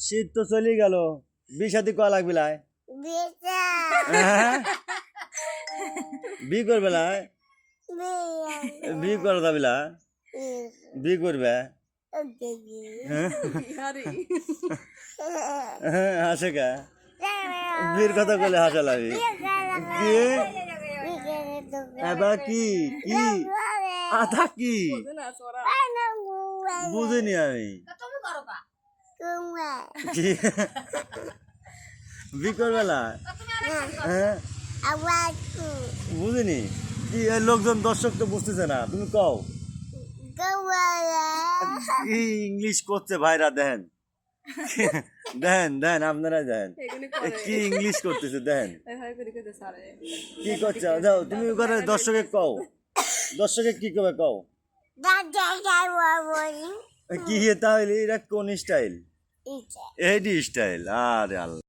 শীত তো চলে গেল, বিয়ে কয়া লাগবে লাই? বিয়ে করবে লাই? বিয়ে করা যাবে লা? বিয়ে করবে? হাসে কা? বিয়ের কথা বলে হাসা লাগে কি? এবার কি কি আধা কি বুঝিনি আমি কি বিয়ে করবে না? হ্যাঁ বুঝিনি কি, লোকজন দর্শক তো বুঝতেছে না, তুমি কও কি ইংলিশ করছে ভাইরা, দেন দেন দেন আপনারা দেন কি ইংলিশ করতেছে, দেন কি করছে, যাও তুমি ওখানে দর্শকে কও, দর্শকে কি করবে কও কি, তাহলে এটা কোন স্টাইল? এইটি স্টাইল, আরে আল্লাহ।